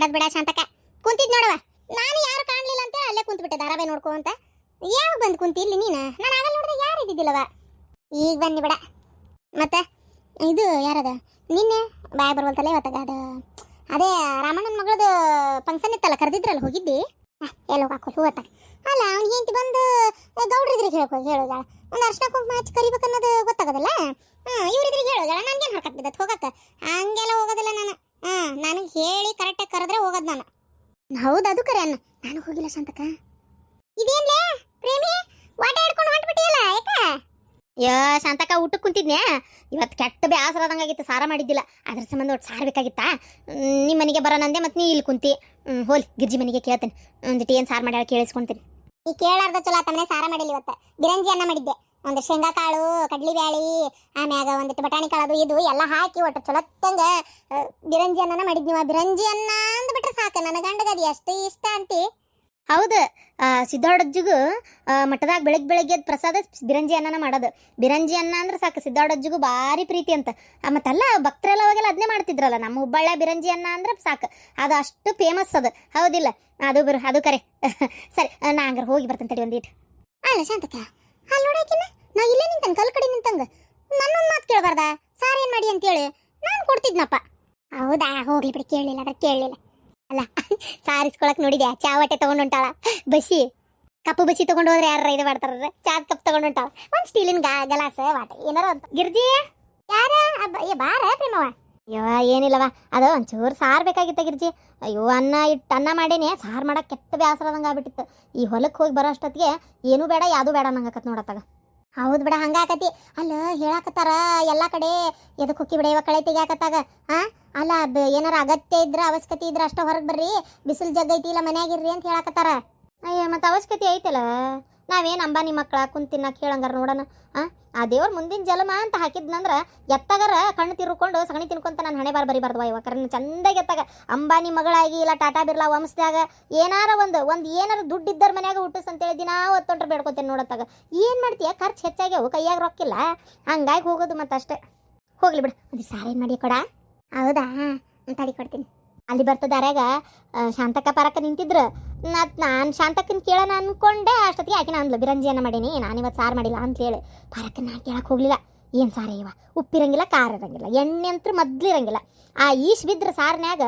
ಮಾಡೋದ್ ಬಿಡ ಶಾಂತಕ. ಕುಂತಿದ್ ನೋಡವ, ನಾನು ಯಾರು ಕಾಣ್ಲಿಲ್ಲ ಅಂತ ಅಲ್ಲೇ ಕುಂತ್ಬಿಟ್ಟೆ ಧಾರಾವಾಹಿ ನೋಡ್ಕೋ ಅಂತ. ಯಾವ ಬಂದು ಕುಂತಿ ಇಲ್ಲಿ ನೀನು? ನಾನು ಆಗಲ್ಲ ನೋಡಿದ್ರೆ ಯಾರು ಇದ್ದಿದ್ದಿಲ್ಲವ, ಈಗ ಬನ್ನಿ ಬಿಡ. ಮತ್ತೆ ಇದು ಯಾರದ ನಿನ್ನೆ ಬಾಯ್ ಬರುವಲ್ತಲ್ಲ ಇವತ್ತಾಗ ಅದು ಅದೇ ರಾಮಣ್ಣನ ಮಗಳದು ಫಂಕ್ಷನ್ ಇತ್ತಲ್ಲ, ಕರೆದಿದ್ರಲ್ಲ, ಹೋಗಿದ್ದಿ? ಎಲ್ಲ ಹೋಗಾಕೋ ಹೂವತ್ತಾಗ. ಅಲ್ಲ ಅವ್ನಿಗೆ ಹೆಂಡತಿ ಬಂದು ಗೌಡ್ರಿದ್ರಿಗೆ ಹೇಳೋದ ಒಂದು ಅರ್ಶನ ಕುಂಕುಮ ಹಚ್ಚಿ ಕರಿಬೇಕನ್ನೋದು ಗೊತ್ತಾಗೋದಲ್ಲ. ಇವ್ರಿದ್ರಿಗೆ ಹೇಳೋದ, ನನ್ಗೇನು ಹೊರಕತ್ ಬಿದ್ದತ್ ಹೋಗಕ್ಕ? ಹಂಗೆಲ್ಲ ಹೋಗೋದಿಲ್ಲ ನಾನು. ನನಗೆ ಹೇಳಿ ಕರೆಕ್ಟಾಗಿ ಕರೆದ್ರೆ ಹೋಗೋದು ನಾನು. ಹೌದು, ಅದು ಕರೆ ಅನ್ನ. ನಾನು ಹೋಗಿಲ್ಲ ಶಾಂತಕ. ಇದೇನ್ಲೇ ಪ್ರೇಮಿ ವಾಟ ಹಿಡ್ಕೊಂಡು ಹೊಂಟ್ಬಿಟ್ಟಿಯಲ್ಲ, ಯಾಕ? ಶಾಂತಕ ಊಟಕ್ಕೆ ಕುಂತಿದ್ನೆ. ಇವತ್ತು ಕೆಟ್ಟ ಬೇಸರದಂಗಾಗಿತ್ತು, ಸಾರ ಮಾಡಿದ್ದಿಲ್ಲ. ಅದ್ರ ಸಂಬಂಧ ಒಟ್ಟು ಸಾರು ಬೇಕಾಗಿತ್ತಾ. ನಿಮ್ಮ ಮನೆಗೆ ಬರೋಣಂದೆ, ಮತ್ತು ನೀ ಇಲ್ಲಿ ಕುಂತಿ. ಹೋಲಿ ಗಿರ್ಜಿ ಮನೆಗೆ ಕೇಳ್ತೇನೆ, ಒಂದಿಟ್ಟು ಏನು ಸಾರು ಮಾಡ್ಯಾಳ ಕೇಳಿಸ್ಕೊಂತೀನಿ. ಈ ಕೇಳಾರ್ದ ಚಲೋ ತಮ್ಮನೆ ಸಾರ ಮಾಡಿಲ್ಲ ಇವತ್ತು. ಬಿರಂಜಿ ಅನ್ನ ಮಾಡಿದ್ದೆ, ಒಂದು ಶೇಂಗಾ ಕಾಳು, ಕಡ್ಲಿ ಬ್ಯಾಳಿ, ಆಮ್ಯಾಗ ಒಂದಿಟ್ಟು ಬಟಾಣಿ ಕಾಳು, ಅದು ಇದು ಎಲ್ಲ ಹಾಕಿ ಒಟ್ಟು ಚೊಲತ್ತಂಗ ಬಿರಂಜಿ ಅನ್ನನ ಮಾಡಿದ್ನಿವ. ಬಿರಂಜಿ ಅನ್ನ ಅಂದ್ಬಿಟ್ರೆ ಸಾಕು, ನನ್ನ ಗಂಡಗದಿ ಅಷ್ಟು ಇಷ್ಟ ಅಂತಿ. ಹೌದು, ಸಿದ್ದಾಡಜ್ಜಿಗೂ ಮಠದಾಗ ಬೆಳಗ್ಗೆ ಪ್ರಸಾದ ಬಿರಂಜಿ ಅನ್ನನ ಮಾಡೋದು. ಬಿರಂಜಿ ಅನ್ನ ಅಂದ್ರೆ ಸಾಕು, ಸಿದ್ದಾಡಜ್ಜಿಗೂ ಭಾರಿ ಪ್ರೀತಿ ಅಂತ. ಮತ್ತಲ್ಲ ಭಕ್ತರೆಲ್ಲ ಅವಾಗೆಲ್ಲ ಅದನ್ನೇ ಮಾಡ್ತಿದ್ರಲ್ಲ. ನಮ್ಮ ಹುಬ್ಬಳ್ಳ ಬಿರಂಜಿ ಅನ್ನ ಅಂದ್ರೆ ಸಾಕು, ಅದು ಅಷ್ಟು ಫೇಮಸ್ ಅದು, ಹೌದಿಲ್ಲ? ಅದು ಕರೆ. ಸರಿ, ನಾ ಹಂಗಾರೆ ಹೋಗಿ ಬರ್ತೇನೆ ತಡಿ ಒಂದಿಟ್ಟು. ಅಲ್ಲ ಶಾಂತಕ, ಅಲ್ಲಿ ನೋಡಾಕಿನ ನಾ ಇಲ್ಲೇ ನಿಂತಂಗೆ, ಕಲ್ ಕಡೆ ನಿಂತಂಗೆ ನನ್ನೊಂದು ಮಾತು ಕೇಳಬಾರ್ದ? ಸಾರು ಏನು ಮಾಡಿ ಅಂತೇಳಿ ನಾನು ಕೊಡ್ತಿದ್ನಪ್ಪ. ಹೌದಾ, ಹೋಗ್ಲಿ ಬಿಡಿ, ಕೇಳಲಿಲ್ಲ ಅದ್ರ ಕೇಳಲಿಲ್ಲ. ಅಲ್ಲ ಸಾರಿಸ್ಕೊಳಕ್ ನೋಡಿದ್ಯಾ, ಚಾ ವಾಟೆ ತಗೊಂಡು ಹೊಂಟಾಳ. ಬಸಿ ಕಪ್ಪು ಬಸಿ ತಗೊಂಡು ಹೋದ್ರೆ ಯಾರ ಇದು ಮಾಡ್ತಾರ, ಚಾದ ಕಪ್ ತಗೊಂಡು ಹೊಂಟಾಳ. ಒಂದು ಸ್ಟೀಲಿನ ಗಲಾಸ ವಾಟೆ ಏನಾರ ಅಂತ. ಗಿರ್ಜಿ ಯಾರ ಬಾರ ಪ್ರೇಮವ? ಅಯ್ಯೋ ಏನಿಲ್ಲವ, ಅದು ಒಂಚೂರು ಸಾರು ಬೇಕಾಗಿತ್ತ ಗಿರ್ಜಿ. ಅಯ್ಯೋ ಅನ್ನ ಮಾಡೇನೆ, ಸಾರು ಮಾಡಕ್ಕೆ ಕೆಟ್ಟ ಬೇಸರದಂಗೆ ಆಗ್ಬಿಟ್ಟಿತ್ತು. ಈ ಹೊಲಕ್ಕೆ ಹೋಗಿ ಬರೋ ಅಷ್ಟೊತ್ತಿಗೆ ಏನೂ ಬೇಡ ಯಾವುದು ಬೇಡ ನಂಗಕತ್ ನೋಡತ್ತಾಗ. ಹೌದು ಬಿಡ, ಹಂಗಾಕತಿ. ಅಲ್ಲ ಹೇಳಾಕತ್ತಾರ ಎಲ್ಲ ಕಡೆ ಎದಕ್ಕೆ ಹೊಕ್ಕಿ ಬಿಡ ಇವಾಗ ಕಳೆ ತೆಗಿಯಾಕತ್ತಾಗ. ಅಲ್ಲ ಏನಾರ ಅಗತ್ಯ ಇದ್ರೆ, ಅವಶ್ಯಕತೆ ಇದ್ರೆ ಅಷ್ಟ ಹೊರಗೆ ಬರ್ರಿ, ಬಿಸಿಲು ಜಗ್ಗೈತಿ, ಇಲ್ಲ ಮನ್ಯಾಗಿರ್ರಿ ಅಂತ ಹೇಳಾಕತ್ತಾರ. ಅಯ್ಯ ಮತ್ತೆ ಅವಶ್ಯಕತೆ ಐತಲ್ಲ, ನಾವೇನು ಅಂಬಾನಿ ಮಕ್ಕಳ ಕುಂತಿನ್ನ ಕೇಳಂಗಾರ ನೋಡೋಣ. ಆ ದೇವ್ರ ಮುಂದಿನ ಜಲಮ ಅಂತ ಹಾಕಿದ್ನಂದ್ರ ಎತ್ತಾಗಾರ ಕಣ್ಣು ತಿರ್ಕೊಂಡು ಸಗಣಿ ತಿನ್ಕೊಂತ ನಾನು ಹಣೆ ಬರಿಬಾರ್ದು ಇವಾಗ. ಕರೆನ ಚಂದಾಗಿ ಎತ್ತಾಗ ಅಂಬಾನಿ ಮಗಳಾಗಿ, ಇಲ್ಲ ಟಾಟಾ ಬಿರ್ಲಾ ವಂಶದಾಗ ಏನಾರ ಒಂದು ಏನಾರ ದುಡ್ಡು ಇದ್ದರ ಮನ್ಯಾಗ ಹುಟ್ಟಿಸ್ ಅಂತೇಳಿ ದಿನಾ ಒತ್ತೊಂಡ್ರೆ ಬೇಡ್ಕೊತೇನೆ ನೋಡತ್ತಾಗ. ಏನು ಮಾಡ್ತೀಯ, ಖರ್ಚು ಹೆಚ್ಚಾಗ್ಯಾವು, ಕೈಯಾಗ ರೊಕ್ಕಿಲ್ಲ, ಹಂಗಾಗಿ ಹೋಗೋದು ಮತ್ತೆ ಅಷ್ಟೇ. ಹೋಗ್ಲಿ ಬಿಡು, ಒಂದು ಸಾರು ಏನು ಮಾಡಿ ಕೊಡ. ಹೌದಾ, ತಡಿ ಕೊಡ್ತೀನಿ. ಅಲ್ಲಿ ಬರ್ತದಾರ್ಯಾಗ ಶಾಂತಕ್ಕ ಪರಕ್ಕ ನಿಂತಿದ್ರು. ನಾನು ಶಾಂತಕ್ಕನ ಕೇಳೋಣ ಅಂದ್ಕೊಂಡೆ, ಅಷ್ಟೊತ್ತಿಗೆ ಆಕಿನ ಅಂದ್ಲು ಬಿರಂಜಿಯನ್ನ ಮಾಡೀನಿ, ನಾನಿವತ್ತು ಸಾರು ಮಾಡಿಲ್ಲ ಅಂತ ಹೇಳಿ. ಪರಕ್ಕ ನಾನು ಕೇಳಕ್ಕೆ ಹೋಗ್ಲಿಲ್ಲ. ಏನು ಸಾರು ಇವ, ಉಪ್ಪಿರಂಗಿಲ್ಲ, ಖಾರ ಇರಂಗಿಲ್ಲ, ಎಣ್ಣೆ ಅಂತೂ ಮೊದ್ಲಿರಂಗಿಲ್ಲ. ಈಶ್ ಬಿದ್ರೆ ಸಾರಿನ್ಯಾಗ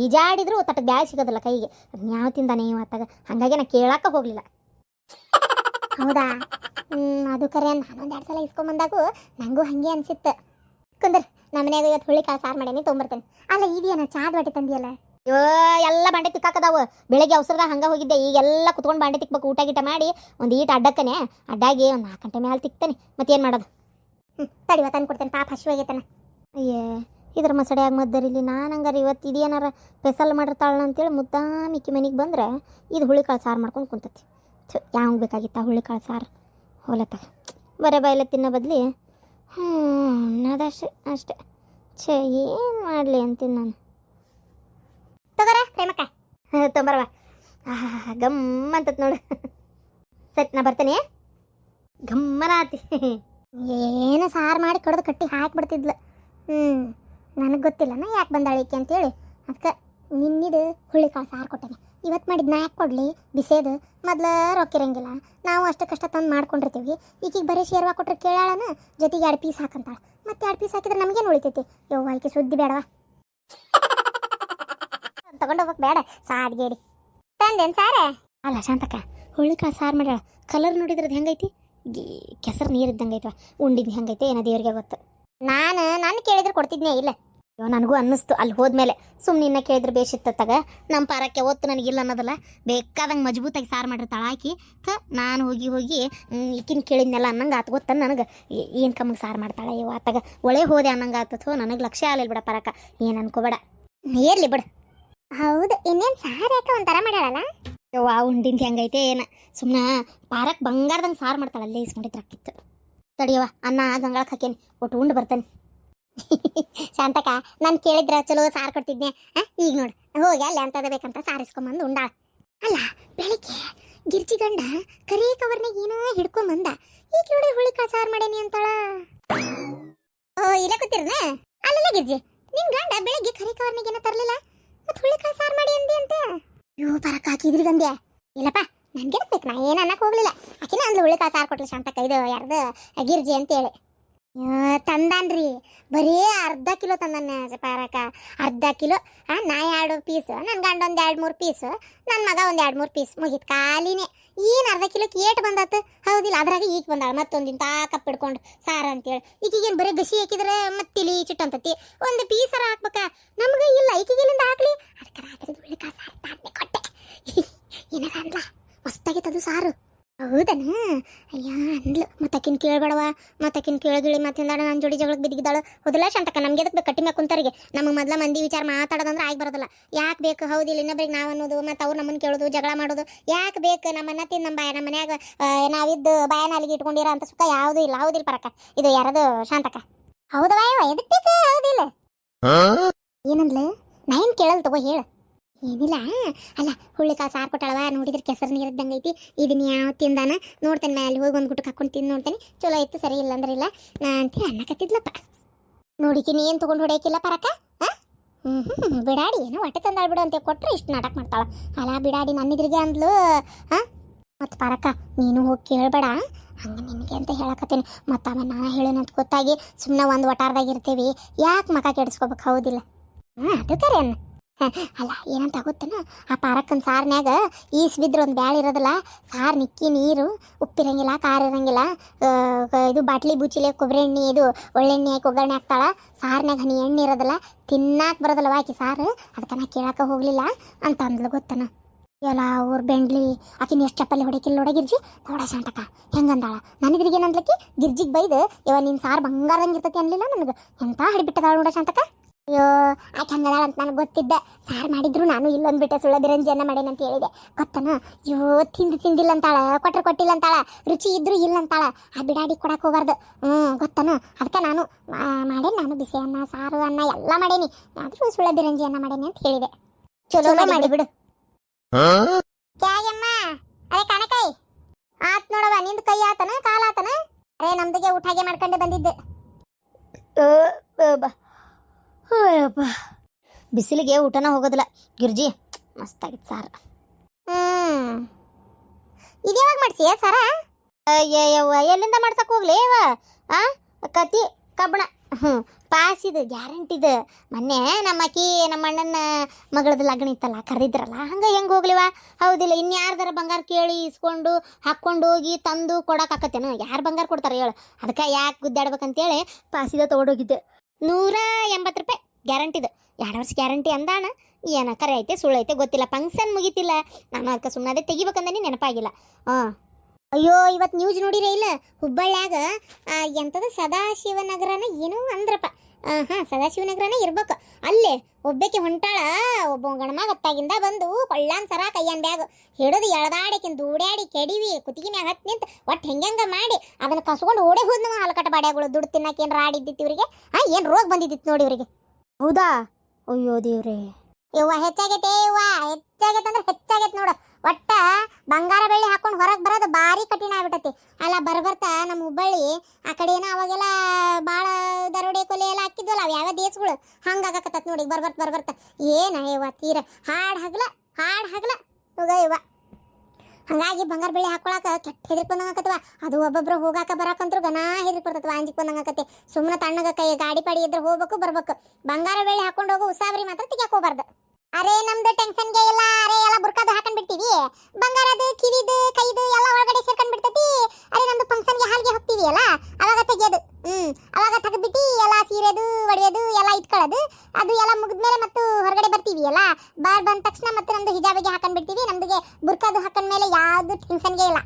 ಈಜಾಡಿದ್ರು ತಟ್ಟಕ್ಕೆ ಬ್ಯಾಳೆ ಸಿಗೋದಿಲ್ಲ ಕೈಗೆ. ಅದನ್ನ ಯಾವ ತಿಂದಾನೆ ಇವತ್ತಾಗ, ಹಾಗಾಗಿ ನಾ ಕೇಳಕ್ಕೆ ಹೋಗ್ಲಿಲ್ಲ. ಹೌದಾ, ಅದು ಕರೆ. ನಾನೊಂದು 2 ಸಲ ಇಸ್ಕೊಂಬಂದಾಗೂ ನನಗೂ ಹಾಗೆ ಅನ್ಸಿತ್ತು. ಕುಂದ್ರ ನಮ್ಮ ಮನ್ಯಾಗ ಇವತ್ತು ಹುಳ್ಳಿಕಾಳು ಸಾರು ಮಾಡೇನಿ, ತೊಗೊಂಬರ್ತೇನೆ. ಅಲ್ಲ ಇದೇನ ಚಾದ ವಾಟೆ ತಂದಿಯಲ್ಲ? ಎಲ್ಲ ಬಾಂಡೆ ತಿಕ್ಕಾಕದಾವು. ಬೆಳಗ್ಗೆ ಅವಸರದ ಹಂಗೆ ಹೋಗಿದ್ದೆ, ಈಗೆಲ್ಲ ಕುತ್ಕೊಂಡು ಬಾಂಡೆ ತಿಕ್ಬೇಕು, ಊಟ ಗೀಟ ಮಾಡಿ ಒಂದು ಈಟ ಅಡ್ಡಕ್ಕನೆ ಅಡ್ಡಾಗಿ ಒಂದು 4 ಗಂಟೆ ಮೇಲೆ ತಿಕ್ತಾನೆ. ಮತ್ತೇನು ಮಾಡೋದು? ತಡಿವ ತಂದು ಕೊಡ್ತೇನೆ, ಪಾಪ ಹಸಿವಾಗೈತೇನೆ. ಅಯ್ಯೇ ಇದ್ರ ಮಸಡಿಯಾಗ ಮದ್ದರಿಲಿ. ನಾನು ಹಂಗಾರೆ ಇವತ್ತು ಇದೇನಾರ ಸ್ಪೆಷಲ್ ಮಾಡಿರ್ತಾಳ ಅಂತೇಳಿ ಮುದ್ದಾಮಿಕ್ಕಿ ಮನೆಗೆ ಬಂದ್ರೆ ಇದು ಹುಳಿಕಾಳು ಸಾರು ಮಾಡ್ಕೊಂಡು ಕುಂತತಿ. ಯಾವ ಬೇಕಾಗಿತ್ತ ಹುಳಿಕಾಳು ಸಾರು? ಹೊಲತ್ತಾಗ ಬರೇ ಬಾಯಿಲೆ ತಿನ್ನೋ ಬದಲಿ ಅನ್ನೋದಷ್ಟೇ ಅಷ್ಟೇ. ಏನು ಮಾಡಲಿ ಅಂತೀನಿ ನಾನು. ತಗೋರ ಪ್ರೇಮಕ್ಕ, ತೊಂಬರವ. ಗಮ್ಮಂತತ್ ನೋಡು. ಸರಿ, ನಾ ಬರ್ತೇನೆ. ಗಮ್ಮನ ಆತಿ. ಏನು ಸಾರು ಮಾಡಿ ಕಡ್ದು ಕಟ್ಟಿ ಹಾಕಿಬಿಡ್ತಿದ್ಲು. ನನಗೆ ಗೊತ್ತಿಲ್ಲ ನಾ ಯಾಕೆ ಬಂದಾಳಿಕೆ ಅಂತೇಳಿ. ಅದಕ್ಕೆ ನಿನ್ನಿದು ಹುಳಿಕಾಳು ಸಾರು ಕೊಟ್ಟೇನೆ. ಇವತ್ತು ಮಾಡಿದ್ದು ನಾ ಯಾಕೆ ಕೊಡಲಿ? ಬಿಸೇದು ಮೊದ್ಲು ರೊಕ್ಕಿರಂಗಿಲ್ಲ, ನಾವು ಅಷ್ಟಕ್ಕಷ್ಟ ತಂದು ಮಾಡ್ಕೊಂಡಿರ್ತೀವಿ. ಈಗೀಗ ಬರೀ ಶೇರ್ವಾ ಕೊಟ್ರೆ ಕೇಳಾಳನ, ಜೊತೆಗೆ 2 ಪೀಸ್ ಹಾಕಂತಾಳೆ. ಮತ್ತೆ 2 ಪೀಸ್ ಹಾಕಿದ್ರೆ ನಮಗೇನು ಉಳಿತೈತಿ? ಯವ್ವ ಆಕೆ ಸುದ್ದಿ ಬೇಡವಾ, ತಗೊಂಡು ಹೋಗಕ್ಕೆ ಬೇಡ. ಸಾಡ್ಗೇಡಿ ತಂದೇನು ಸಾರೇ? ಅಲ್ಲ ಶಾಂತಕ್ಕ, ಹುಳಿಕಾಳು ಸಾರು ಮಾಡ್ಯಾಳ. ಕಲರ್ ನೋಡಿದ್ರದ್ದು ಹೆಂಗೈತಿ? ಕೆಸರು ನೀರಿದ್ದಂಗೆ ಐತವ. ಉಂಡಿದ್ದು ಹೆಂಗೈತೆ ಏನೋ ದೇವ್ರಿಗೆ ಗೊತ್ತು. ನಾನು ಕೇಳಿದ್ರೆ ಕೊಡ್ತಿದ್ನೇ ಇಲ್ಲ. ನನಗೂ ಅನ್ನಿಸ್ತು ಅಲ್ಲಿ ಹೋದ್ಮೇಲೆ. ಸುಮ್ಮನೆ ಇನ್ನ ಕೇಳಿದ್ರೆ ಬೇಸಿತ್ತತ್ತಾಗ ನಮ್ಮ ಪಾರಕ್ಕೆ ಒತ್ತು ನನಗಿಲ್ಲ ಅನ್ನೋದಲ್ಲ. ಬೇಕಾದಂಗೆ ಮಜಬೂತಾಗಿ ಸಾರು ಮಾಡಿರ್ತಾಳೆ ಆಕಿ. ನಾನು ಹೋಗಿ ಈಕಿನ ಕೇಳಿದ್ನೆಲ್ಲ ಅನ್ನಂಗೆ ಆತು. ಗೊತ್ತ ನನಗೆ ಏನು ಕಮ್ಮಗೆ ಸಾರು ಮಾಡ್ತಾಳೆ ಇವ ಆತಾಗ. ಒಳೆ ಹೋದೆ ಅನ್ನಂಗೆ ಆತಥೋ ನನಗೆ ಲಕ್ಷ್ಯ ಆಗಲಿಲ್ಲ ಬಿಡ ಪರಕ್ಕ. ಏನು ಅನ್ಕೋಬೇಡ, ಇರಲಿ ಬಿಡು. ಹೌದು, ಇನ್ನೇನು ಸಾರು ಯಾಕೆ ಒಂಥರ ಮಾಡ್ಯಾಳಲ್ಲ ಯವ್ವ. ಉಂಡಿಂದ ಹೆಂಗೈತೆ ಏನು, ಸುಮ್ಮನೆ ಪಾರಕ್ಕೆ ಬಂಗಾರದಂಗೆ ಸಾರು ಮಾಡ್ತಾಳೆ. ಅಲ್ಲೇ ಇಸ್ಕೊಂಡಿದ್ರೆ ಹಾಕಿತ್ತು. ತಡಿಯವ, ಅನ್ನ ಗಂಗಾಳಕ್ಕೆ ಹಾಕೇನಿ, ಒಟ್ಟು ಉಂಡು ಬರ್ತೇನೆ. ಶಾಂತಕ, ನಾನು ಕೇಳಿದ್ರೆ ಚಲೋ ಸಾರು ಕೊಡ್ತಿದ್ನೆ. ಈಗ ನೋಡು ಹೋಗಿ ಅಲ್ಲಿ ಅಂತದ ಬೇಕಂತ ಸಾರಿಸ್ಕೊಂಬಂದು ಉಂಡಾಳ. ಅಲ್ಲ ಬೆಳಿಗ್ಗೆ ಗಿರ್ಜಿ ಗಂಡ ಕರಿ ಕವರ್ನಾಗ ಏನೋ ಹಿಡ್ಕೊಂಬಂದ. ಈಗ ನೋಡಿ ಹುಳಿಕಾಳು ಸಾರು ಮಾಡೇನಿ ಅಂತಾಳ. ಓ ಇಲ್ಲ ಕೂತಿರ್ನ? ಅಲ್ಲಲ್ಲ ಗಿರ್ಜಿ, ನಿನ್ ಗಂಡ ಬೆಳಿಗ್ಗೆ ಕರಿ ಕವರ್ನಾಗ ಏನೋ ತರಲಿಲ್ಲ, ಮತ್ತೆ ಹುಳ್ಳಿಕಾಳು ಸಾರು ಮಾಡಿ ಅಂದಿ ಅಂತ ಇವು ಬರಕ ಹಾಕಿದ್ರಿ ಗಂದೆ ಇಲ್ಲಪ್ಪ ನನ್ಗೆ ಬೇಕು ನಾ ಏನು ಅನ್ನಕ್ಕೆ ಹೋಗ್ಲಿಲ್ಲ ಆಕಿನ ಅಂದ್ಲು ಹುಳ್ಳಿಕಾಳು ಸಾರು ಕೊಟ್ಲು ಶಾಂತಕ್ಕ ಇದು ಯಾರ್ದು ಗಿರ್ಜಿ ಅಂತೇಳಿ ತಂದಾನ್ರಿ ಬರೀ ಅರ್ಧ ಕಿಲೋ ತಂದಾನ ಪಾರಕ ಅರ್ಧ ಕಿಲೋ ನಾ 2 ಪೀಸ್ ನನ್ನ ಗಂಡ ಒಂದು 2-3 ಪೀಸ್ ನನ್ನ ಮಗ ಒಂದು 2-3 ಪೀಸ್ ಮುಗಿತು ಖಾಲಿನೇ ಏನು ಅರ್ಧ ಕಿಲೋಕ್ಕೆ ಏಟ್ ಬಂದಾತು ಹೌದಿಲ್ಲ ಅದ್ರಾಗ ಈಗ ಬಂದಾಳ ಮತ್ತೊಂದಿಂತ ಕಪ್ ಹಿಡ್ಕೊಂಡು ಸಾರು ಅಂತೇಳಿ ಈಗೇನು ಬರೀ ಗಸಿ ಹಾಕಿದ್ರೆ ಮತ್ತೆ ತಿಳಿ ಚಿಟ್ಟು ಅಂತತಿ ಒಂದು ಪೀಸರ ಹಾಕ್ಬೇಕ ನಮ್ಗೆ ಇಲ್ಲ ಈಗೇನಿಂದ ಹಾಕ್ಲಿ ಅದಕ್ಕೆ ರಾತ್ರಿ ಹುಳ್ಳಿಕಾಳು ಸಾರು ತಾಡ್ನೆ ಕೊಟ್ಟೆ ಏನಾರ ಅಂದ್ಲ ಮಸ್ತಾಗಿತ್ತದು ಸಾರು ಹೌದನ ಅಯ್ಯ ಅಂದ್ಲು ಮತ್ತಕಿನ್ ಕೇಳ್ಬೇಡವ ಮತ್ತಕಿನ್ ಕೇಳಗಿಳಿ ಮತ್ತಿಂದಾಡ ನನ್ನ ಜೋಡಿ ಜಗಳಕ್ಕೆ ಬಿದ್ದಿದ್ದಾಳು ಹೌದಲ್ಲ ಶಾಂತಕ್ಕ ನಮ್ಗೆ ಎದಕ್ಕೆ ಕಟ್ಟಿ ಮ್ಯಾಗ ಕುಂತಾರಿಗೆ ನಮಗೆ ಮೊದಲ ಮಂದಿ ವಿಚಾರ ಮಾತಾಡೋದಂದ್ರೆ ಆಗಿ ಬರೋದಿಲ್ಲ ಯಾಕೆ ಬೇಕು ಹೌದಿಲ್ಲ ಇನ್ನೊಬ್ರಿಗೆ ನಾವು ಅನ್ನೋದು ಮತ್ತು ಅವ್ರು ನಮ್ಮನ್ನು ಕೇಳೋದು ಜಗಳ ಮಾಡೋದು ಯಾಕೆ ಬೇಕು ನಮ್ಮನ್ನ ತಿಂದು ನಮ್ಮ ಬಾಯ ನಮ್ಮ ಮನ್ಯಾಗ ನಾವಿದ್ದು ಬಾಯ ನಾಲಿಗೆ ಇಟ್ಕೊಂಡಿರೋ ಅಂತ ಸುಖ ಯಾವುದೂ ಇಲ್ಲ ಹೌದಿಲ್ಲ ಪರಕ್ಕ ಇದು ಯಾರದು ಶಾಂತಕ್ಕ ಹೌದವ ಎದಕ್ಕೆ ಬೇಕು ಹೌದಿಲ್ಲ ಏನಂದ್ಲು ನಾ ಏನು ಕೇಳಲ್ ತಗೋ ಹೇಳು ಏನಿಲ್ಲ ಅಲ್ಲ ಹುಳ್ಳಿಕಾಳು ಸಾರು ಕೊಟ್ಟಾಳವ ನೋಡಿದ್ರೆ ಕೆಸರು ನೀರಿದ್ದಂಗೆ ಐತಿ ಇದನ್ನ ಯಾವ ತಿಂದಾನ ನೋಡ್ತೇನೆ ಮೇಲೆ ಹೋಗಿ ಒಂದು ಗುಟ್ಟಕ್ಕೆ ಹಾಕೊಂಡು ತಿಂದು ನೋಡ್ತೇನೆ ಚಲೋ ಇತ್ತು ಸರಿ ಇಲ್ಲ ಅಂದ್ರೆ ಇಲ್ಲ ಅಂತೇಳಿ ಅನ್ನಕತ್ತಿದ್ಲಪ್ಪ ನೋಡಿಕಿನಿ ಏನು ತೊಗೊಂಡು ಹೊಡೆಯೋಕಿಲ್ಲ ಪರಕ ಬಿಡಾಡಿ ಏನೋ ಹೊಟ್ಟೆ ತಂದಾಳು ಬಿಡು ಅಂತ ಕೊಟ್ಟರೆ ಇಷ್ಟು ನಾಟಕ ಮಾಡ್ತಾಳ ಅಲ್ಲ ಬಿಡಾಡಿ ನನ್ನಿದ್ರಿಗೆ ಅಂದ್ಲು ಮತ್ತು ಪರಕ ನೀನು ಹೋಗಿ ಕೇಳಬೇಡ ಹಂಗೆ ನಿನಗೆ ಅಂತ ಹೇಳಕತ್ತೀನಿ ಮತ್ತು ಆಮೇಲೆ ನಾ ಹೇಳೇನಂತ ಗೊತ್ತಾಗಿ ಸುಮ್ಮನೆ ಒಂದು ಒಟಾರ್ದಾಗ ಇರ್ತೀವಿ ಯಾಕೆ ಮಕ ಕೆಡಿಸ್ಕೋಬೇಕು ಹೌದಿಲ್ಲ ಅದು ಕರೆ ಅಲ್ಲ ಏನಂತ ಗೊತ್ತೇನ ಆ ಪಾರಕ್ಕನ ಸಾರಿನ್ಯಾಗ ಈಸ್ ಬಿದ್ರೆ ಒಂದು ಬ್ಯಾಳೆ ಇರೋದಿಲ್ಲ ಸಾರು ನಿಕ್ಕಿ ನೀರು ಉಪ್ಪಿರಂಗಿಲ್ಲ ಖಾರ ಇರಂಗಿಲ್ಲ ಇದು ಬಾಟ್ಲಿ ಬುಚ್ಚಿಲೆ ಕೊಬ್ಬರಿ ಎಣ್ಣೆ ಇದು ಒಳ್ಳೆಣ್ಣೆ ಹಾಕಿ ಒಗ್ಗರಣೆ ಹಾಕ್ತಾಳ ಸಾರಿನಾಗ ಹನಿ ಎಣ್ಣೆ ಇರೋದಿಲ್ಲ ತಿನ್ನಾಕ ಬರೋದಿಲ್ಲ ಆಕಿ ಸಾರು ಅದಕ್ಕೆ ನಾ ಕೇಳಕ್ಕೆ ಹೋಗಲಿಲ್ಲ ಅಂತ ಅಂದ್ಲು ಗೊತ್ತನ ಎಲ್ಲ ಅವ್ರು ಬೆಂಡ್ಲಿ ಆಕಿನ ಎಷ್ಟು ಚಪ್ಪಲಿ ಹೊಡಿಕಿಲ್ಲ ನೋಡ ಗಿರ್ಜಿ ನೋಡ ಶಾಂತಕ ಹೆಂಗಂದಾಳ ನನಗಿರಿಗೆ ಏನಂದ್ಲಕ್ಕಿ ಗಿರ್ಜಿಗೆ ಬೈದು ಇವ ನಿನ್ನ ಸಾರು ಬಂಗಾರದಂಗೆ ಇರ್ತೈತಿ ಅನ್ಲಿಲ್ಲ ನನಗೆ ಎಂತ ಹಿಡಿಬಿಟ್ಟದಾಳ ನೋಡ ಶಾಂತಕ ಅಯ್ಯೋ ಆಕೆ ಹಂಗದಾಳ ಅಂತ ನನಗೆ ಗೊತ್ತಿದ್ದೆ ಸಾರು ಮಾಡಿದ್ರು ನಾನು ಇಲ್ಲೊಂದ್ಬಿಟ್ಟೆ ಸುಳ್ಳ ಬಿರಂಜಿಯನ್ನ ಮಾಡೇನೆ ಅಂತ ಹೇಳಿದೆ ಗೊತ್ತನ ಅಯ್ಯೋ ತಿಂದಿಲ್ಲ ಅಂತಾಳ ಕೊಟ್ಟಿಲ್ಲ ಅಂತಾಳ ರುಚಿ ಇದ್ರು ಇಲ್ಲ ಅಂತಾಳ ಆ ಬಿಡಾಡಿ ಕೊಡಕ್ಕೆ ಹೋಗ್ಬಾರ್ದು ಗೊತ್ತನ ಅದಕ್ಕೆ ನಾನು ಮಾಡೇನಿ ನಾನು ಬಿಸಿ ಅನ್ನ ಸಾರು ಅನ್ನ ಎಲ್ಲ ಮಾಡೇನಿ ಆದರೂ ಸುಳ್ಳ ಬಿರಂಜಿ ಅನ್ನ ಮಾಡೇನಿ ಅಂತ ಹೇಳಿದೆ ಚಲೋ ಮಾಡಿಬಿಡು ಕ್ಯಾಯಮ್ಮ ಅದೇ ಕನಕೈ ಆತ್ ನೋಡವ ನಿಂದು ಕೈ ಆತನ ಕಾಲ ಆತನ ಅರೇ ನಮ್ದಿಗೆ ಊಟಾಗೆ ಮಾಡ್ಕೊಂಡೆ ಬಂದಿದ್ದೆ ಬಿಸಿಲಿಗೆ ಊಟನ ಹೋಗೋದಿಲ್ಲ ಗಿರ್ಜಿ ಮಸ್ತಾಗಿತ್ತು ಸಾರು ಇದ್ಯಾವಾಗ ಮಾಡ್ತೀಯ ಸರ ಎಲ್ಲಿಂದ ಮಾಡ್ಸಕ್ ಹೋಗ್ಲಿ ಕತಿ ಕಬ್ಬಣ ಪಾಸಿದು ಗ್ಯಾರಂಟಿದು ಮೊನ್ನೆ ನಮ್ಮ ಅಣ್ಣನ ಮಗಳದ ಲಗ್ನ ಇತ್ತಲ್ಲ ಕರೆದಿದ್ರಲ್ಲ ಹಂಗೆ ಹೆಂಗೆ ಹೋಗ್ಲಿವ ಹೌದಿಲ್ಲ ಇನ್ಯಾರ್ದಾರ ಬಂಗಾರ ಕೇಳಿ ಇಸ್ಕೊಂಡು ಹಾಕ್ಕೊಂಡು ಹೋಗಿ ತಂದು ಕೊಡೋಕ್ಕಾಕತ್ತೇನು ಯಾರು ಬಂಗಾರ ಕೊಡ್ತಾರೆ ಹೇಳು ಅದಕ್ಕೆ ಯಾಕೆ ಗುದ್ದಾಡ್ಬೇಕಂತೇಳಿ ಪಾಸಿದ ತೊಗೊಂಡೋಗಿದ್ದೆ 180 ರೂಪಾಯಿ ಗ್ಯಾರಂಟಿದು 2 ವರ್ಷ ಗ್ಯಾರಂಟಿ ಅಂದಾಣ ಏನ ಕರೆ ಐತೆ ಸುಳ್ಳು ಐತೆ ಗೊತ್ತಿಲ್ಲ ಫಂಕ್ಷನ್ ಮುಗಿತಿಲ್ಲ ನಾನು ಅದಕ್ಕೆ ಸುಮ್ಮನೆ ಅದೇ ತೆಗಿಬೇಕಂದ್ರೆ ನೆನಪಾಗಿಲ್ಲ ಅಯ್ಯೋ ಇವತ್ತು ನ್ಯೂಸ್ ನೋಡಿರೇ ಇಲ್ಲ ಹುಬ್ಬಳ್ಳ್ಯಾಗ ಎಂಥದ ಸದಾಶಿವನಗರನ ಏನೋ ಅಂದ್ರಪ್ಪ ಸದಾಶಿವನಗರನೇ ಇರ್ಬೇಕು ಅಲ್ಲೇ ಒಬ್ಬಕ್ಕೆ ಹೊಂಟಾಳ ಒಬ್ಬ ಗಣಮಗ ಅತ್ತಾಗಿಂದ ಬಂದು ಕೊಳ್ಳಾನ್ ಸರ ಕೈಯನ್ ಬ್ಯಾಗ್ ಹಿಡಿದು ಎಳ್ದಾಡಿಕಿನ್ ದೂಡ್ಯಾಡಿ ಕೆಡಿವಿ ಕುತ್ತಿಗೆ ಮ್ಯಾಗ ಹತ್ತು ನಿಂತು ಒಟ್ಟು ಹೆಂಗೆ ಮಾಡಿ ಅದನ್ನು ಕಸ್ಕೊಂಡು ಓಡೇ ಹೋದ್ ನಾವು ಹಲಕಟ್ಟ ಬಾಡ್ಯಾಗಳು ದುಡ್ಡು ತಿನ್ನಕ್ಕೆ ಏನು ರಾಡಿದ್ದಿತ್ತು ಇವರಿಗೆ ಏನು ರೋಗ ಬಂದಿದ್ದಿತ್ತು ನೋಡಿ ಇವರಿಗೆ ಹೌದಾ ಅಯ್ಯೋ ದೇವ್ರೆ ಯವ್ವ ಹೆಚ್ಚಾಗೈತೆ ಅಂದ್ರೆ ಹೆಚ್ಚಾಗೈತೆ ನೋಡು ಒಟ್ಟ ಬಂಗಾರ ಬೆಳ್ಳಿ ಹಾಕೊಂಡು ಹೊರಗೆ ಬರೋದು ಭಾರಿ ಕಠಿಣ ಆಗ್ಬಿಟ್ಟತಿ ಅಲ್ಲ ಬರ್ತಾ ನಮ್ಮ ಹುಬ್ಬಳ್ಳಿ ಆ ಕಡೆ ಏನೋ ಅವಾಗೆಲ್ಲ ಭಾಳ ದರೋಡೆ ಕೊಲೆ ಎಲ್ಲ ಹಾಕಿದ್ವಲ್ಲ ಅವು ಯಾವ ದೇಶಗಳು ಹಂಗಾಗಕತ್ತತ್ ನೋಡಿ ಬರ್ಬರ್ತ ಏನ ಯವ್ವ ತೀರ ಹಾಡು ಹಗಲ ಹೋಗ ಯವ್ವ ಹಂಗಾಗಿ ಬಂಗಾರ ಬೆಳ್ಳಿ ಹಾಕೊಳಕ ಕೆಟ್ಟ ಹೆದರಿಕೆ ಬಂದಂಗಕತ್ವ ಅದು ಒಬ್ಬೊಬ್ರು ಹೋಗಾಕ ಬರಾಕಂತ್ರು ಗನಾ ಹೆದರಿಕೆ ಬರ್ತತ್ವ ಅಂಜಿಕ್ ಬಂದಂಗಕತ್ತೆ ಸುಮ್ಮನೆ ತಣ್ಣಗ ಕೈ ಗಾಡಿ ಪಾಡಿ ಇದ್ರೆ ಹೋಗ್ಬೇಕು ಬರ್ಬೇಕು ಬಂಗಾರ ಬೆಳ್ಳಿ ಹಾಕೊಂಡು ಹೋಗೋ ಉಸಾಬರಿ ಮಾತ್ರ ತೆಗಿಯಾಕ ಹೋಗ್ಬಾರ್ದು ಅರೆ ನಮ್ದು ಟೆನ್ಷನ್ಗೆ ಇಲ್ಲ ಅರೆ ಎಲ್ಲ ಬುರ್ಕಾದು ಹಾಕೊಂಡ್ ಬಿಡ್ತೀವಿ ಬಂಗಾರದು ಕಿವಿದು ಕೈದು ಎಲ್ಲ ಒಳಗಡೆ ಸೇರ್ಕೊಂಡ್ ಬಿಡ್ತತಿ ಅರೆ ನಮ್ದು ಫಂಕ್ಷನ್ಗೆ ಹಾಲ್ಗೆ ಹೋಗ್ತೀವಿ ಅಲ್ಲ ಅವಾಗ ತೆಗಿಯೋದು ಅವಾಗ ತೆಗೆದ್ಬಿಟ್ಟು ಎಲ್ಲ ಸೀರೆದು ಒಡೆಯೋದು ಎಲ್ಲ ಇಟ್ಕೊಳ್ಳೋದು ಅದು ಎಲ್ಲ ಮುಗಿದ್ಮೇಲೆ ಮತ್ತು ಹೊರಗಡೆ ಬರ್ತೀವಿ ಅಲ್ಲ ಬಂದ ತಕ್ಷಣ ಮತ್ತೆ ನಮ್ದು ಹಿಜಾಬಿಗೆ ಹಾಕೊಂಡ್ ಬಿಡ್ತೀವಿ ನಮ್ದಿಗೆ ಬುರ್ಕಾದು ಹಾಕೊಂಡ್ಮೇಲೆ ಯಾವ್ದು ಟೆನ್ಷನ್ಗೆ ಇಲ್ಲ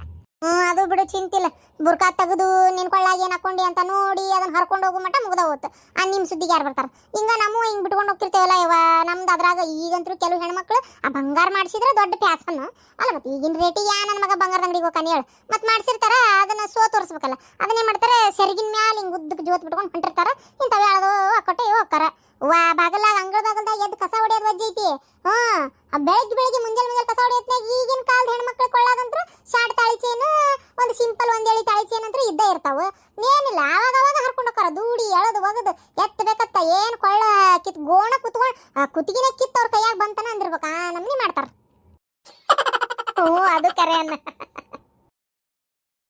ಅದು ಬಿಡು ಚಿಂತಿಲ್ಲ ಬುರ್ಕಾ ತೆಗೆದು ನಿನ್ ಕೊಳ್ಳಾಗಿ ಏನು ಹಾಕೊಂಡಿ ಅಂತ ನೋಡಿ ಅದನ್ನ ಹರ್ಕೊಂಡು ಹೋಗೋ ಮಟ್ಟ ಮುಗ್ದ ಹೋಗುತ್ತೆ ನಿಮ್ಮ ಸುದ್ದಿಗೆ ಯಾರು ಬರ್ತಾರೆ ಹಿಂಗ ನಾವು ಹಿಂಗೆ ಬಿಟ್ಕೊಂಡು ಹೋಗ್ತಿರ್ತೇವಲ್ಲ ಇವ ನಮ್ದು ಅದ್ರಾಗ ಈಗಂತೂ ಕೆಲವು ಹೆಣ್ಮಕ್ಳು ಆ ಬಂಗಾರ ಮಾಡಿಸಿದ್ರೆ ದೊಡ್ಡ ಪ್ಯಾಸನ್ ಅಲ್ಲ ಮತ್ತೆ ಈಗಿನ ರೇಟಿಗೆ ನನ್ನ ಮಗ ಬಂಗಾರದ ಅಂಗಡಿಗೆ ಹೋಗ್ತಾನೆ ಹೇಳು ಮತ್ತೆ ಮಾಡಿಸಿರ್ತಾರ ಅದನ್ನ ತೋರಿಸ್ಬೇಕಲ್ಲ ಅದನ್ನೇ ಮಾಡ್ತಾರೆ ಸೆರಗಿನ ಮ್ಯಾಲೆ ಹಿಂಗೆ ಉದ್ದಕ್ಕೆ ಜೋತ್ ಬಿಟ್ಕೊಂಡು ಹೊಂಟಿರ್ತಾರ ಇಂಥವು ಯಾವ್ದು ಅಕ್ಕಟ್ಟೆ ಹೋಗ್ತಾರ ಬಾಗಲಾಗ ಅಂಗಳದಾಗ ಎದ್ದು ಕಸ ಹೊಡೆಯೋದು ವಜ್ಜೆ ಐತಿ ಬೆಳಗ್ಗೆ ಮುಂಜಾನೆ ಕಸ ಹೊಡೆಯೋತ್ನಾಗ ಈಗಿನ ಕಾಲದ ಹೆಣ್ಮಕ್ಳು ಕೊಳ್ಳಾಗಂತ್ರು ಶಾರ್ಟ್ ತಾಳಿ ಚೇನು ಒಂದು ಸಿಂಪಲ್ ಒಂದೇಳಿ ತಾಳಿ ಚೇನ್ ಅಂತ ಇದ್ದೇ ಇರ್ತದೆ ಇರ್ತಾವ ಏನಿಲ್ಲ ಅವಾಗ ಅವಾಗ ಹರ್ಕೊಂಡು ಹೋಗ್ತಾರ ದೂಡಿ ಎಳದು ಒಗದು ಎತ್ತಬೇಕತ್ತ ಏನು ಕೊಳ್ಳ ಗೋಣ ಕುತ್ಕೊಂಡು ಕುತ್ತಿಗೆನ ಕಿತ್ತು ಅವ್ರ ಕೈಯಾಗ ಬಂತನ ಅಂದಿರ್ಬೇಕು ಆ ನಮ್ನಿ ಮಾಡ್ತಾರ ಹ್ಞೂ ಅದು ಕರೆ ಅನ್ನ